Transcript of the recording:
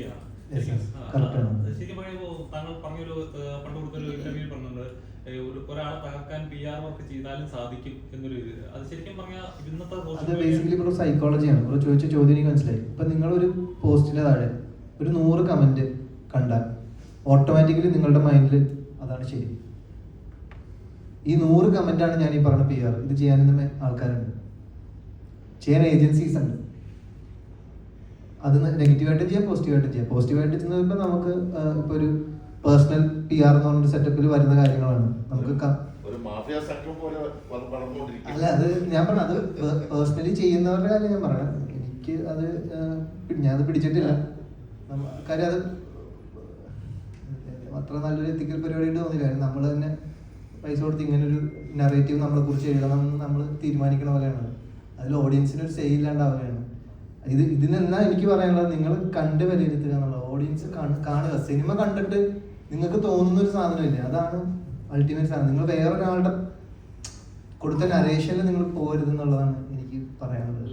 സാധിക്കുകയാണ്. ശരിക്കും പറയുമ്പോൾ താങ്കൾ പറഞ്ഞൊരു പണ്ട് കൊടുത്തൊരു ഇന്റർവ്യൂ പറഞ്ഞിട്ടുണ്ട്, ഒരാളെ തകർക്കാൻ PR വർക്ക് ചെയ്താലും സാധിക്കും എന്നൊരു ഇത്. അത് ശരിക്കും പറഞ്ഞാൽ ഇന്നത്തെ ബേസിക്കലി ഇപ്പോൾ സൈക്കോളജിയാണ്. ഇപ്പോൾ ചോദിച്ച ചോദ്യം എനിക്ക് മനസ്സിലായി. ഇപ്പൊ നിങ്ങളൊരു പോസ്റ്റിന്റെ താഴെ ഒരു 100 കമന്റ് കണ്ടാൽ ഓട്ടോമാറ്റിക്കലി നിങ്ങളുടെ മൈൻഡിൽ അതാണ് ശരി. ഈ 100 കമന്റാണ് ഞാൻ ഈ പറഞ്ഞ PR. ഇത് ചെയ്യാനൊന്നും ആൾക്കാരുണ്ട്, ചെയ്യാൻ ഏജൻസീസ് ഉണ്ട്. അത് നെഗറ്റീവായിട്ട് ചെയ്യാം, പോസിറ്റീവായിട്ട് ചെയ്യാം. പോസിറ്റീവായിട്ട് ചെയ്യുമ്പോൾ നമുക്ക് ഇപ്പൊ ഒരു പേഴ്സണൽ PR എന്ന് പറഞ്ഞ സെറ്റപ്പിൽ വരുന്ന കാര്യങ്ങളാണ്. നമുക്ക് അല്ല, അത് ഞാൻ പറഞ്ഞ അത് പേഴ്സണലി ചെയ്യുന്നവരുടെ കാര്യം ഞാൻ പറയാം. എനിക്ക് അത് ഞാനത് പിടിച്ചിട്ടില്ല. കാര്യം അത് അത്ര നല്ലൊരു എത്തിക്കൽ പരിപാടിയായിട്ട് തോന്നില്ല. കാര്യം നമ്മൾ തന്നെ പൈസ കൊടുത്ത് ഇങ്ങനെ ഒരു നറേറ്റീവ് നമ്മളെ കുറിച്ച് എഴുതണം നമ്മൾ തീരുമാനിക്കണ പോലെയാണ്. അതിൽ ഓഡിയൻസിന് ഒരു സേ ഇല്ലാണ്ടാവുകയാണ്. ഇതിനെന്നാ എനിക്ക് പറയാനുള്ളത്, നിങ്ങൾ കണ്ട് വിലയിരുത്തുക എന്നുള്ളത്. ഓഡിയൻസ് കാണുക. സിനിമ കണ്ടിട്ട് നിങ്ങൾക്ക് തോന്നുന്ന ഒരു സാധനമില്ലേ, അതാണ് അൾട്ടിമേറ്റ് സാധനം. നിങ്ങൾ വേറൊരാളുടെ കൊടുത്ത നരേഷനിൽ നിങ്ങൾ പോകരുത് എന്നുള്ളതാണ് എനിക്ക് പറയാനുള്ളത്.